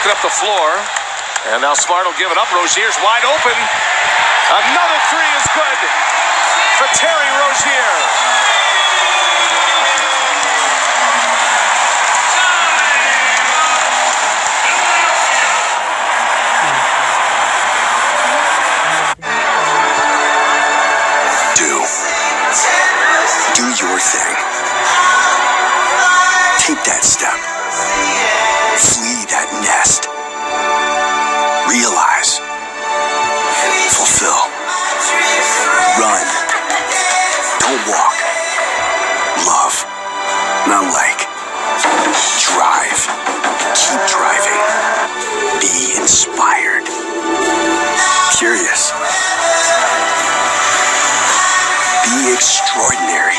Looking up the floor. And now Smart will give it up. Rozier's wide open. Another three is good for Terry Rozier. Do your thing. Take that step. Flee that nest. Realize. Fulfill. Run. Don't walk. Love. Not like. Drive. Keep driving. Be inspired. Curious. Be extraordinary.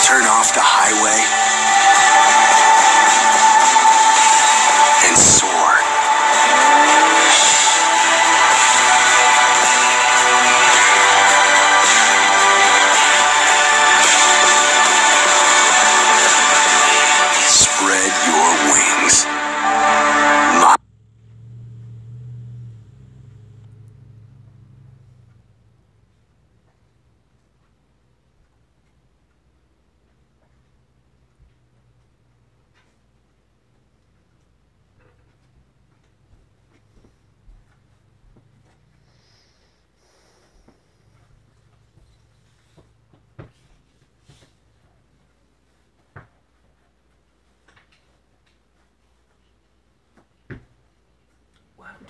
Turn off the highway and soar. Spread your wings.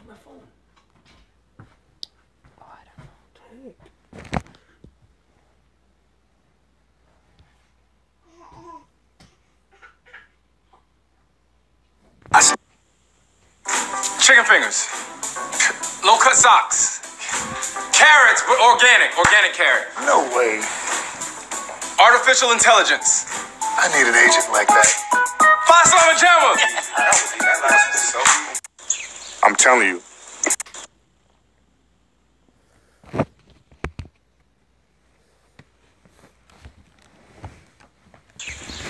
My phone. Oh, I don't know. Chicken fingers. Low cut socks. Carrots, but organic carrot. No way. Artificial intelligence. I need an agent like that. Five Summer Jammer. I'm telling you.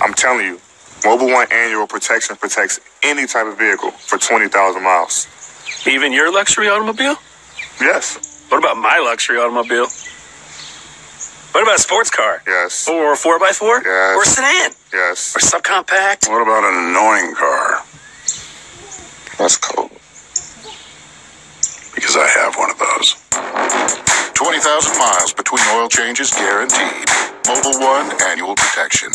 I'm telling you. Mobile One annual protection protects any type of vehicle for 20,000 miles. Even your luxury automobile? Yes. What about my luxury automobile? What about a sports car? Yes. Or a 4x4? Yes. Or a sedan? Yes. Or subcompact? What about an annoying car? That's cool. Because I have one of those. 20,000 miles between oil changes guaranteed. Mobile One annual protection.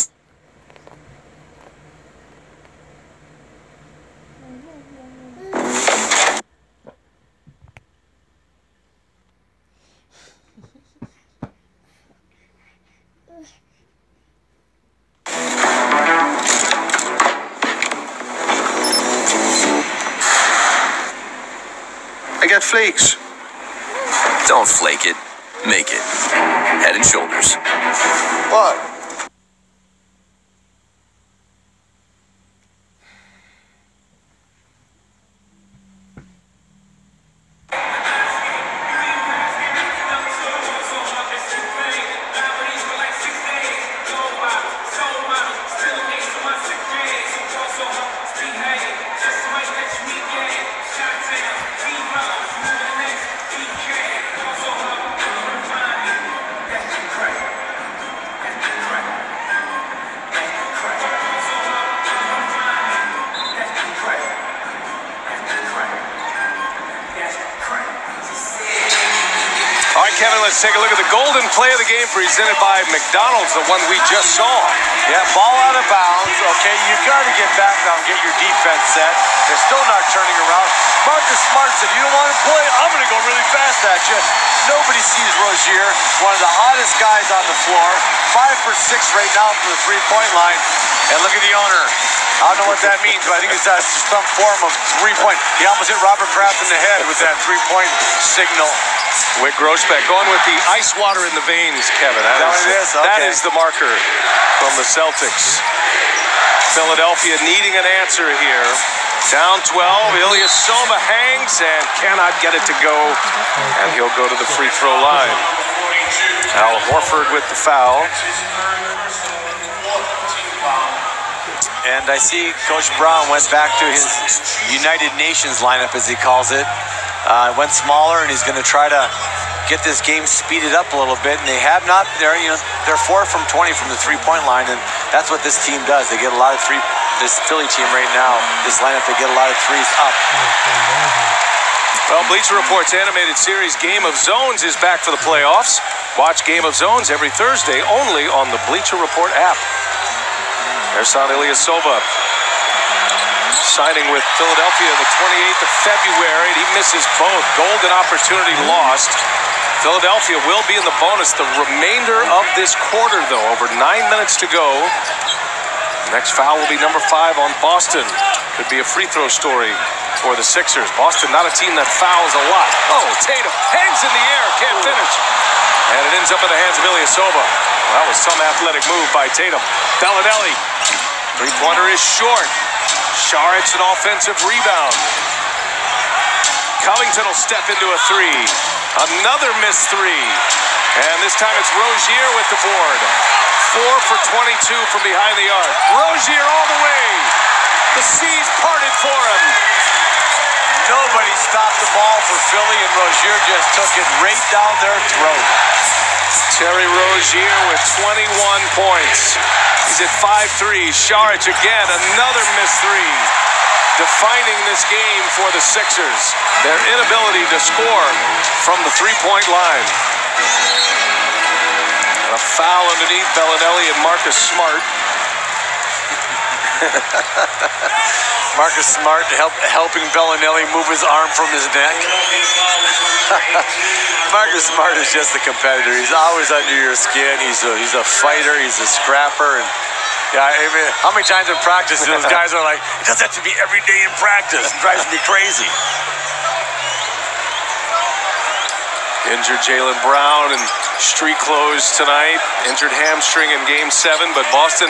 I got flakes. Don't flake it. Make it. Head and Shoulders. What? All right, Kevin, let's take a look at the golden play of the game presented by McDonald's, the one we just saw. Yeah, ball out of bounds. Okay, you got to get back now and get your defense set. They're still not turning around. Marcus Smart said, you don't want to play? I'm going to go really fast at you. Nobody sees Rozier, one of the hottest guys on the floor. 5 for 6 right now from the three-point line. And look at the owner. I don't know what that means, but I think it's some form of three-point. He almost hit Robert Kraft in the head with that three-point signal. Whit Grossbeck going with the ice water in the veins, Kevin. That is the marker from the Celtics. Philadelphia needing an answer here. Down 12, Ilyasova hangs and cannot get it to go, and he'll go to the free throw line. Al Horford with the foul. And I see Coach Brown went back to his United Nations lineup, as he calls it. Went smaller, and he's going to try to get this game speeded up a little bit. And they have not. They're 4 from 20 from the three-point line, and that's what this team does. They get a lot of three. This Philly team right now, this lineup, they get a lot of threes up. Well, Bleacher Report's animated series Game of Zones is back for the playoffs. Watch Game of Zones every Thursday only on the Bleacher Report app. Ersan Ilyasova signing with Philadelphia the 28th of February. He misses both. Golden opportunity lost. Philadelphia will be in the bonus the remainder of this quarter, though. Over 9 minutes to go. Next foul will be number 5 on Boston. Could be a free throw story for the Sixers. Boston, not a team that fouls a lot. Oh, Tatum hangs in the air, can't finish. And it ends up in the hands of Ilyasova. Well, that was some athletic move by Tatum. Bellinelli, three-pointer is short. Šarić, an offensive rebound. Covington will step into a three. Another missed three. And this time it's Rozier with the board. 4 for 22 from behind the arc. Rozier all the way. The seas parted for him. Nobody stopped the ball for Philly, and Rozier just took it right down their throat. Terry Rozier with 21 points. He's at 5-3. Šarić again, another missed three. Defining this game for the Sixers. Their inability to score from the three-point line. And a foul underneath Bellinelli and Marcus Smart. Marcus Smart helping Bellinelli move his arm from his neck. Marcus Smart is just a competitor. He's always under your skin. He's a fighter. He's a scrapper. And yeah, I mean, how many times in practice those guys are like, it doesn't have to be every day in practice. It drives me crazy. Injured Jaylen Brown and street clothes tonight. Injured hamstring in Game 7, but Boston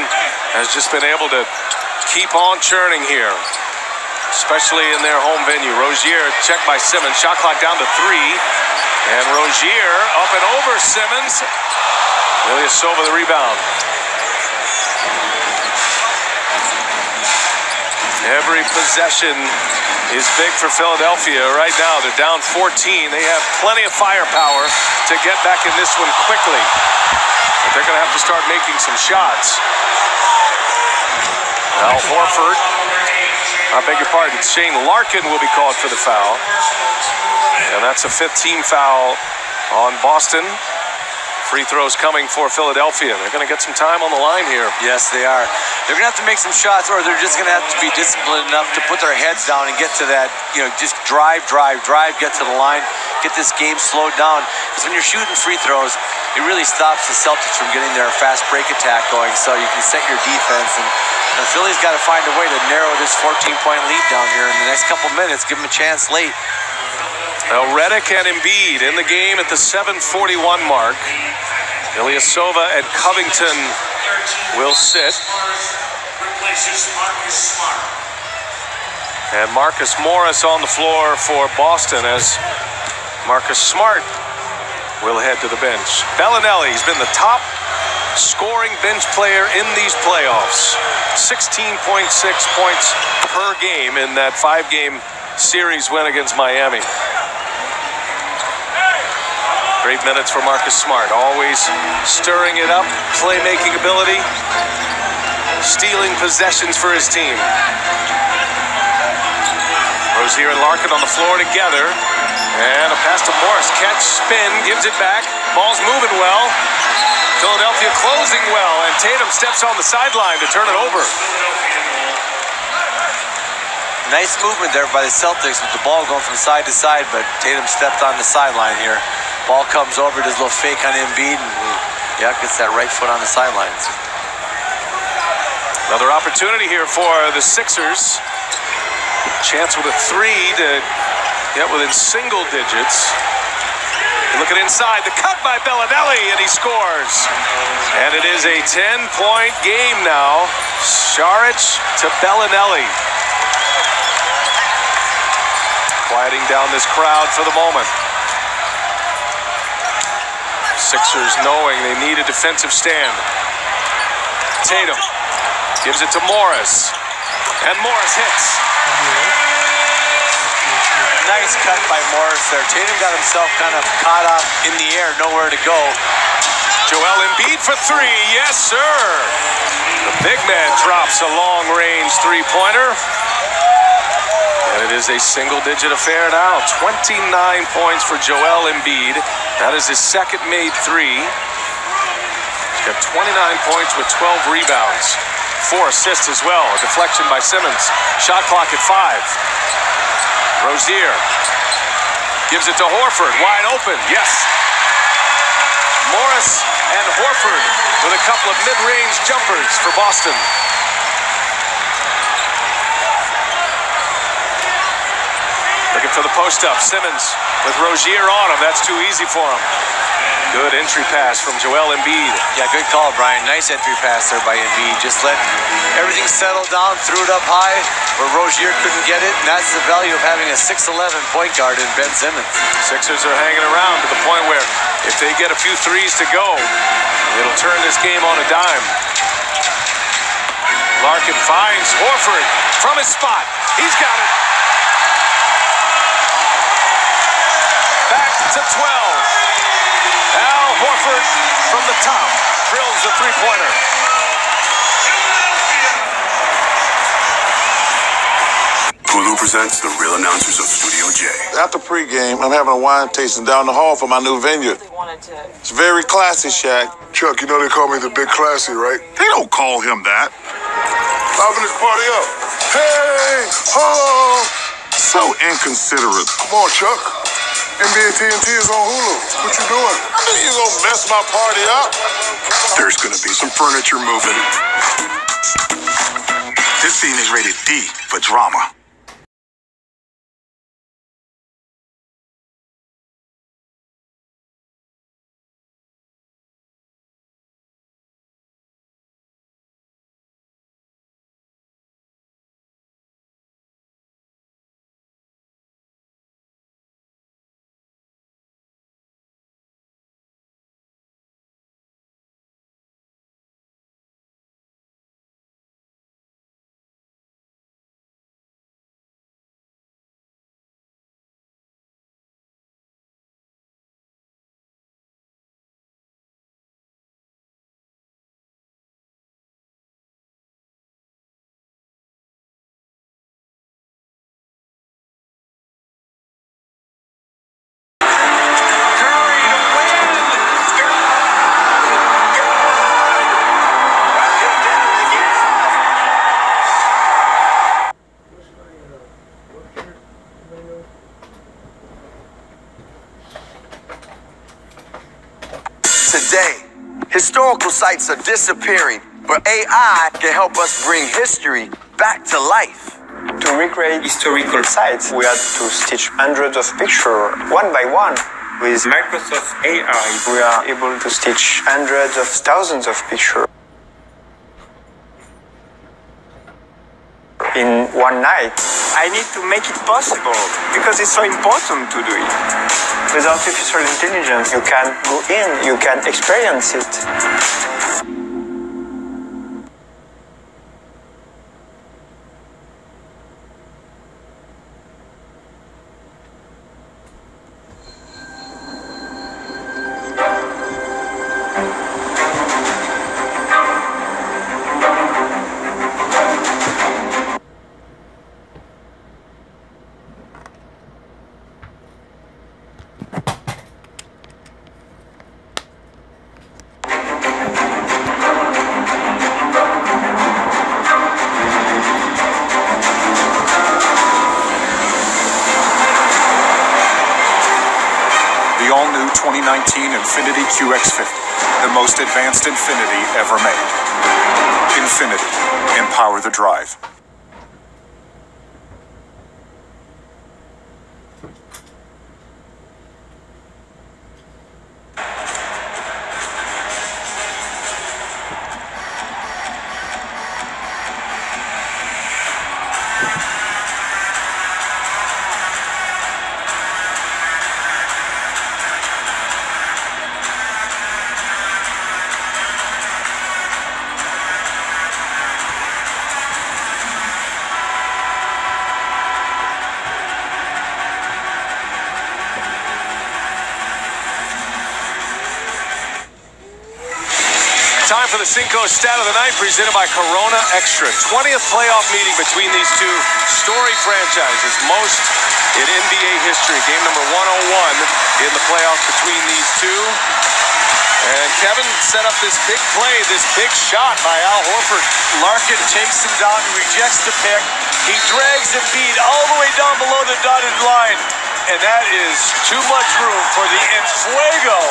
has just been able to keep on churning here, especially in their home venue. Rozier checked by Simmons. Shot clock down to 3. And Rozier up and over Simmons. Ilyasova the rebound. Every possession is big for Philadelphia right now. They're down 14. They have plenty of firepower to get back in this one quickly. But they're going to have to start making some shots. Al Horford, I beg your pardon, Shane Larkin will be called for the foul. And that's a 15 foul on Boston. Free throws coming for Philadelphia. They're going to get some time on the line here. Yes, they are. They're going to have to make some shots, or they're just going to have to be disciplined enough to put their heads down and get to that, just drive, get to the line, get this game slowed down. Because when you're shooting free throws, it really stops the Celtics from getting their fast break attack going, so you can set your defense. And Philly's got to find a way to narrow this 14-point lead down here in the next couple minutes, give them a chance late. Now, Redick and Embiid in the game at the 7:41 mark. Ilyasova and Covington will sit. And Marcus Morris on the floor for Boston as Marcus Smart will head to the bench. Bellinelli's been the top scoring bench player in these playoffs. 16.6 points per game in that 5-game series win against Miami. Great minutes for Marcus Smart, always stirring it up, playmaking ability, stealing possessions for his team. Rozier and Larkin on the floor together, and a pass to Morris. Catch, spin, gives it back. Ball's moving well. Philadelphia closing well, and Tatum steps on the sideline to turn it over. Nice movement there by the Celtics with the ball going from side to side, but Tatum stepped on the sideline here. Ball comes over, does a little fake on Embiid, and gets that right foot on the sidelines. Another opportunity here for the Sixers. Chance with a 3 to get within single digits. Look at inside, the cut by Bellinelli, and he scores. And it is a 10-point game now. Šarić to Bellinelli. Quieting down this crowd for the moment. Sixers knowing they need a defensive stand. Tatum Gives it to Morris. And Morris hits. Nice cut by Morris there. Tatum got himself kind of caught up in the air, nowhere to go. Joel Embiid for three. Yes, sir. The big man drops a long-range three-pointer. And it is a single-digit affair now. 29 points for Joel Embiid. That is his second made three. He's got 29 points with 12 rebounds. 4 assists as well. A deflection by Simmons. Shot clock at 5. Rozier gives it to Horford. Wide open. Yes. Morris and Horford with a couple of mid-range jumpers for Boston. Looking for the post-up. Simmons with Rozier on him. That's too easy for him. Good entry pass from Joel Embiid. Yeah, good call, Brian. Nice entry pass there by Embiid. Just let everything settle down, threw it up high where Rozier couldn't get it, and that's the value of having a 6'11 point guard in Ben Simmons. Sixers are hanging around to the point where if they get a few threes to go, it'll turn this game on a dime. Larkin finds Horford from his spot. He's got it. Back to 12. Al Horford from the top drills the three-pointer. Hulu presents the real announcers of Studio J. After pregame, I'm having a wine tasting down the hall for my new vineyard. It's very classy, Shaq. Chuck, you know they call me the Big Classy, right? They don't call him that. Liven this party up. Hey, ho! So inconsiderate. Come on, Chuck. NBA TNT is on Hulu. What you doing? I knew you gonna mess my party up. There's gonna be some furniture moving. This scene is rated D for drama. Today, historical sites are disappearing, but AI can help us bring history back to life. To recreate historical sites, we had to stitch hundreds of pictures one by one. With Microsoft AI, we are able to stitch hundreds of thousands of pictures in one night. I need to make it possible because it's so important to do it. With artificial intelligence, you can go in, you can experience it. The all-new 2019 Infiniti QX50, the most advanced Infiniti ever made. Infiniti, empower the drive. the Cinco stat of the night presented by Corona Extra. 20th playoff meeting between these two storied franchises. Most in NBA history. Game number 101 in the playoffs between these two. And Kevin set up this big play, this big shot by Al Horford. Larkin takes him down, rejects the pick. He drags Embiid all the way down below the dotted line. And that is too much room for the Enfuego.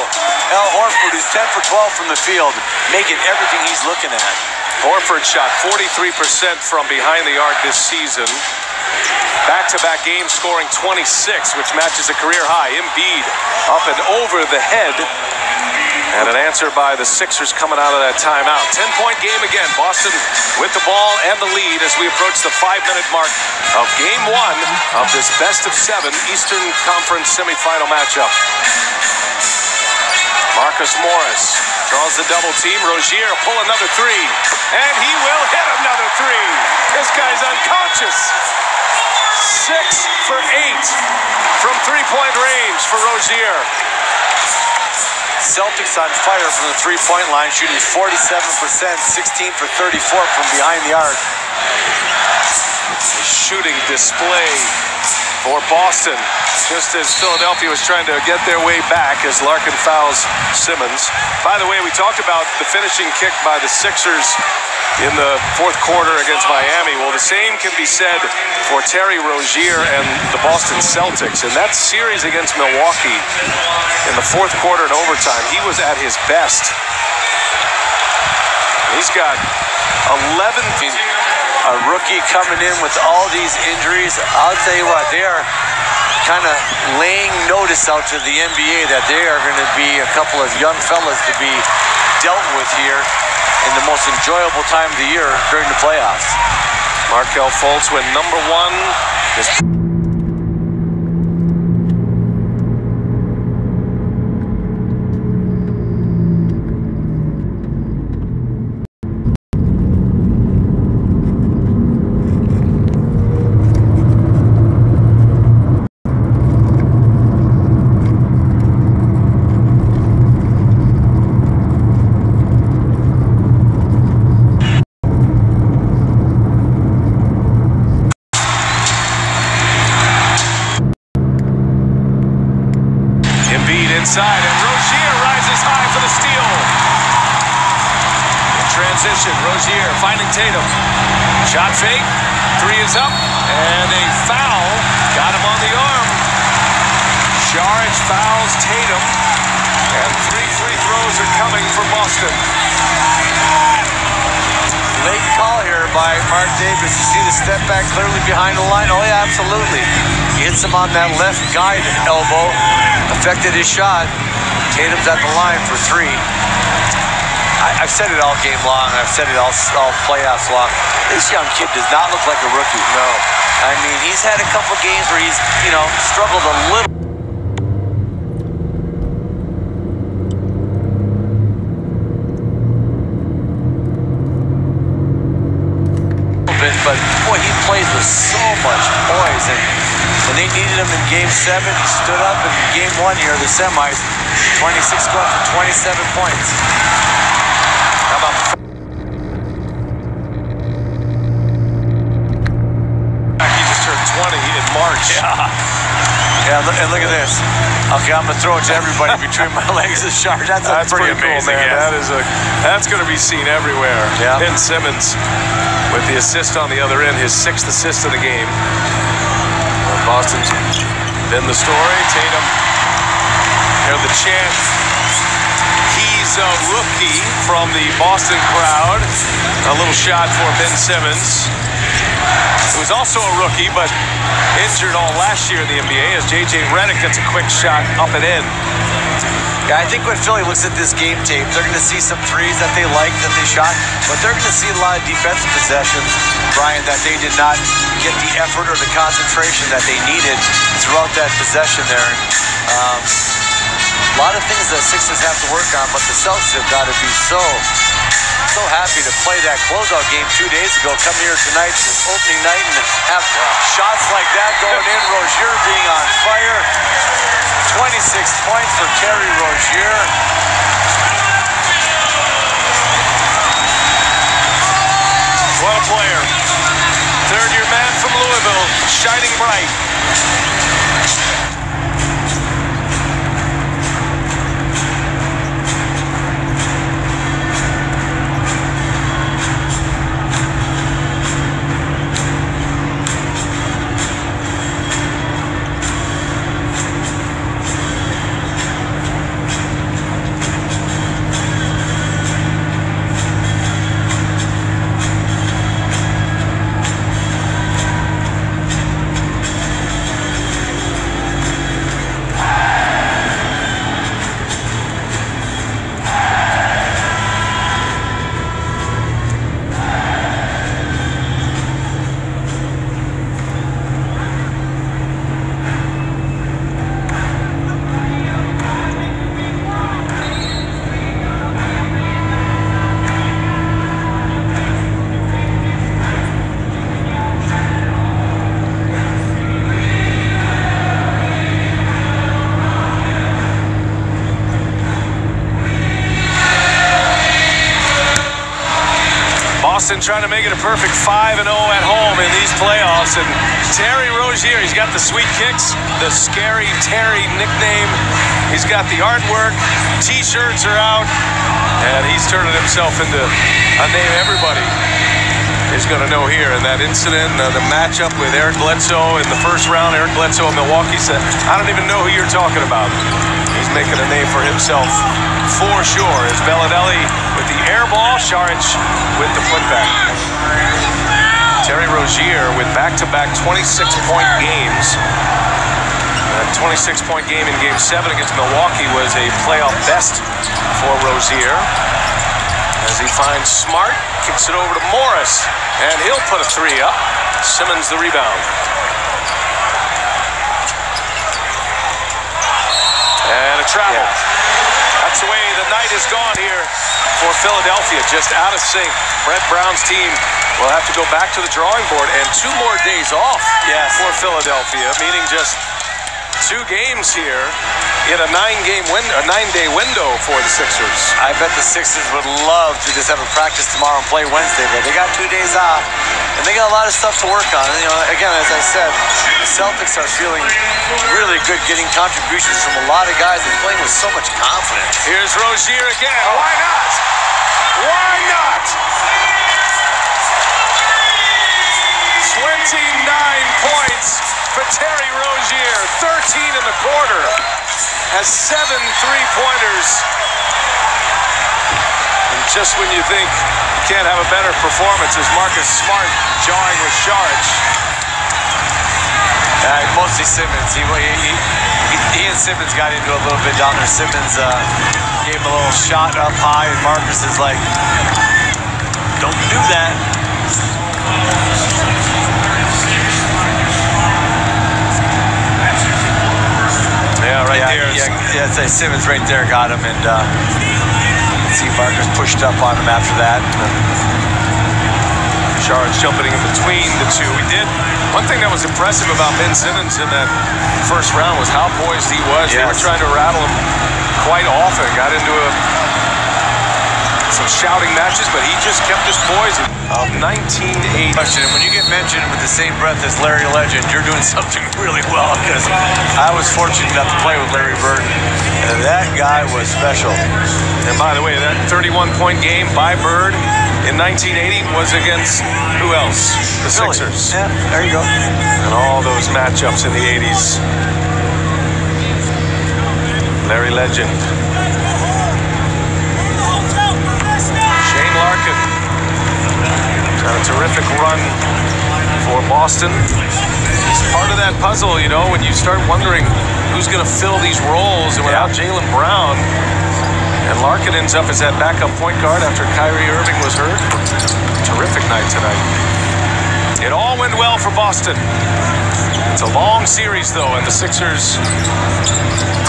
Al Horford is 10 for 12 from the field, making everything he's looking at. Horford shot 43% from behind the arc this season. Back-to-back games scoring 26, which matches a career high. Embiid up and over the head. And an answer by the Sixers coming out of that timeout. 10-point game again. Boston with the ball and the lead as we approach the 5-minute mark of Game 1 of this best-of-7 Eastern Conference semifinal matchup. Marcus Morris draws the double team. Rozier pull another three. And he will hit another three. This guy's unconscious. 6 for 8 from three-point range for Rozier. Celtics on fire from the three-point line, shooting 47%, 16 for 34 from behind the arc. A shooting display for Boston, just as Philadelphia was trying to get their way back as Larkin fouls Simmons. By the way, we talked about the finishing kick by the Sixers in the fourth quarter against Miami. Well, the same can be said for Terry Rozier and the Boston Celtics. In that series against Milwaukee in the fourth quarter and overtime, he was at his best. He's got 11. A rookie coming in with all these injuries. I'll tell you what, they are kind of laying notice out to the NBA that they are going to be a couple of young fellas to be dealt with here in the most enjoyable time of the year during the playoffs. Markelle Fultz went number 1. Inside, and Rozier rises high for the steal. In transition, Rozier finding Tatum. Shot fake, 3 is up, and a foul. Got him on the arm. Saric fouls Tatum, and 3 free throws are coming for Boston. Late call here by Mark Davis. You see the step back clearly behind the line? Oh, yeah, absolutely. He hits him on that left guide elbow. Affected his shot. Tatum's at the line for 3. I've said it all game long. I've said it all playoffs long. This young kid does not look like a rookie. No. I mean, he's had a couple games where he's, struggled a little bit, but boy, he plays with so much poise. And when they needed him in Game 7, he stood up. In Game 1 here, the semis, 26 going for 27 points. How about he just turned 20 in March. Yeah, and look at this. Okay, I'm going to throw it to everybody between my legs and Shark. That's pretty amazing. Cool, man. Yeah. That's going to be seen everywhere. Yeah. Ben Simmons with the assist on the other end, his 6th assist of the game. Boston's been the story. Tatum, hear the chant. He's a rookie from the Boston crowd. A little shot for Ben Simmons, who was also a rookie, but injured all last year in the NBA as J.J. Redick gets a quick shot up and in. Yeah, I think when Philly looks at this game tape, they're going to see some threes that they like, that they shot, but they're going to see a lot of defensive possessions, Brian, that they did not get the effort or the concentration that they needed throughout that possession there. A lot of things that Sixers have to work on, but the Celtics have got to be so happy to play that closeout game 2 days ago, come here tonight, this opening night, and have shots like that going in. Rozier being on fire. 26 points for Terry Rozier. What a player. Third-year man from Louisville, shining bright. Boston trying to make it a perfect 5-0 at home in these playoffs. And Terry Rozier, he's got the sweet kicks, the Scary Terry nickname. He's got the artwork, T-shirts are out, and he's turning himself into a name everybody is going to know here. And that incident, the matchup with Eric Bledsoe in the first round, Eric Bledsoe of Milwaukee said, I don't even know who you're talking about. He's making a name for himself for sure. As Belladelli with the air ball, Šarić with the putback. Terry Rozier with back-to-back 26-point games. That 26-point game in Game 7 against Milwaukee was a playoff best for Rozier. As he finds Smart, kicks it over to Morris, and he'll put a three up. Simmons the rebound. And a travel. That's the way the night is gone here for Philadelphia. Just out of sync. Brett Brown's team will have to go back to the drawing board, and 2 more days off for Philadelphia, meaning just 2 games here in a 9-day window for the Sixers. I bet the Sixers would love to just have a practice tomorrow and play Wednesday, but they got 2 days off, and they got a lot of stuff to work on. And, again, as I said, the Celtics are feeling really good, getting contributions from a lot of guys and playing with so much confidence. Here's Rozier again. Why not? Why not? 29 points for Terry Rozier. 13 in the quarter. Has 7 3-pointers. And just when you think you can't have a better performance, is Marcus Smart jarring with Šarić. Mostly Simmons. He and Simmons got into a little bit down there. Simmons gave him a little shot up high, and Marcus is like, don't do that. Yeah, right there. Yeah, Simmons right there got him, and see Marcus pushed up on him after that. Šarić jumping in between the two. He did. One thing that was impressive about Ben Simmons in that first round was how poised he was. Yes. They were trying to rattle him quite often. Got into some shouting matches, but he just kept his poise. Of 1980. When you get mentioned with the same breath as Larry Legend, you're doing something really well, because I was fortunate enough to play with Larry Bird, and that guy was special. And by the way, that 31-point game by Bird in 1980 was against who else? The Sixers. Yeah, there you go. And all those matchups in the 80s. Larry Legend. Shane Larkin. And a terrific run for Boston. He's part of that puzzle, when you start wondering who's going to fill these roles. And without Jaylen Brown, and Larkin ends up as that backup point guard after Kyrie Irving was hurt. Terrific night tonight. It all went well for Boston. It's a long series, though, and the Sixers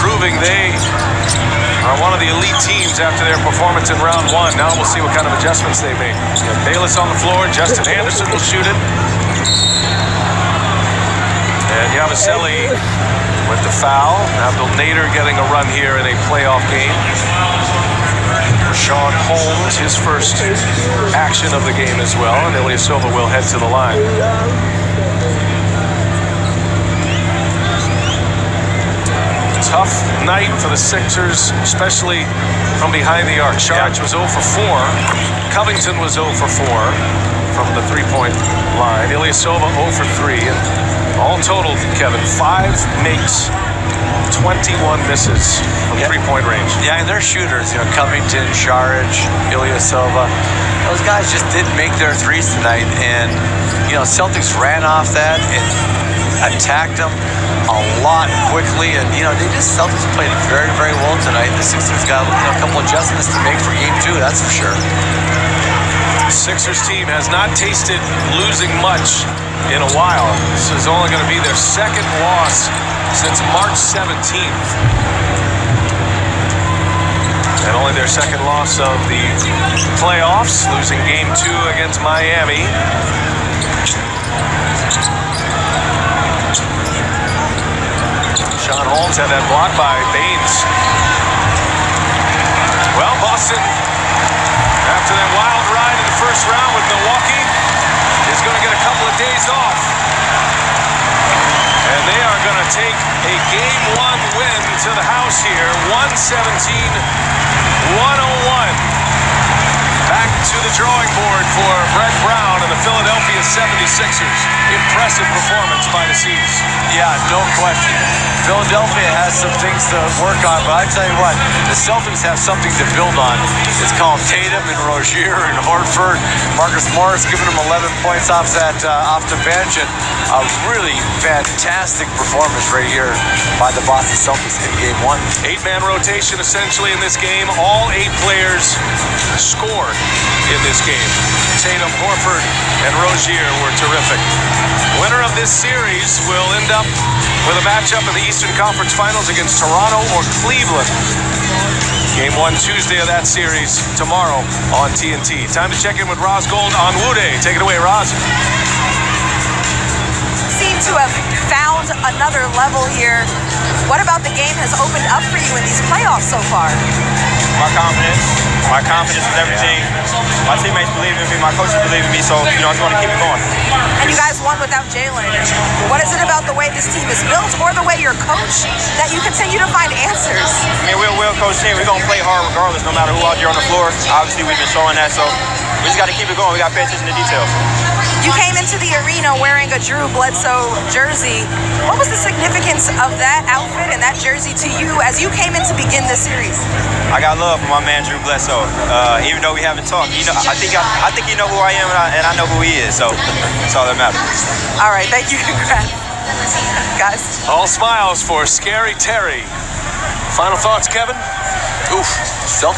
proving they are one of the elite teams after their performance in round 1. Now we'll see what kind of adjustments they make. Bayless on the floor. Justin Anderson will shoot it. And Yabusele with the foul. Abdel Nader getting a run here in a playoff game. Sean Holmes, his first action of the game as well, and Ilyasova will head to the line. Tough night for the Sixers, especially from behind the arc. Sharge was 0 for 4. Covington was 0 for 4 from the three-point line. Ilyasova 0 for 3. And all total, Kevin, 5 makes, 21 misses from three-point range. Yeah, and they're shooters. Covington, Sharge, Ilyasova. Those guys just didn't make their threes tonight. And, Celtics ran off that and attacked them a lot quickly, and Celtics played very, very well tonight. The Sixers got a couple adjustments to make for game 2, that's for sure. The Sixers team has not tasted losing much in a while. This is only going to be their second loss since March 17th. And only their second loss of the playoffs, losing game 2 against Miami. Sean Holmes had that block by Baines. Well, Boston, after that wild ride in the first round with Milwaukee, is going to get a couple of days off. And they are going to take a Game 1 win to the house here, 117-101. Back to the drawing board for Brett Brown and the Philadelphia 76ers. Impressive performance by the Seas. Yeah, no question. Philadelphia has some things to work on, but I tell you what, the Celtics have something to build on. It's called Tatum and Rozier and Horford. Marcus Morris giving them 11 points off the bench, and a really fantastic performance right here by the Boston Celtics in Game 1. 8-man rotation essentially in this game. All 8 players scored in this game. Tatum, Horford, and Rozier were terrific. Winner of this series will end up with a matchup in the Eastern Conference Finals against Toronto or Cleveland. Game 1 Tuesday of that series tomorrow on TNT. Time to check in with Roz Gold on Woo Day. Take it away, Roz. Seem to have found another level here. What about the game has opened up for you in these playoffs so far? My confidence. My confidence is everything. My teammates believe in me. My coaches believe in me. So, I just want to keep it going. And you guys won without Jalen. What is it about the way this team is built or the way you're coached that you continue to find answers? I mean, we're a well-coached team. We're going to play hard regardless, no matter who out there on the floor. Obviously, we've been showing that. So, we just got to keep it going. We got to pay attention to details. You came into the arena wearing a Drew Bledsoe jersey. What was the significance of that outfit and that jersey to you as you came in to begin this series? I got love for my man Drew Bledsoe. Even though we haven't talked, I think you know who I am and I know who he is. So that's all that matters. All right, thank you. Congrats, guys. All smiles for Scary Terry. Final thoughts, Kevin? Oof. Celtics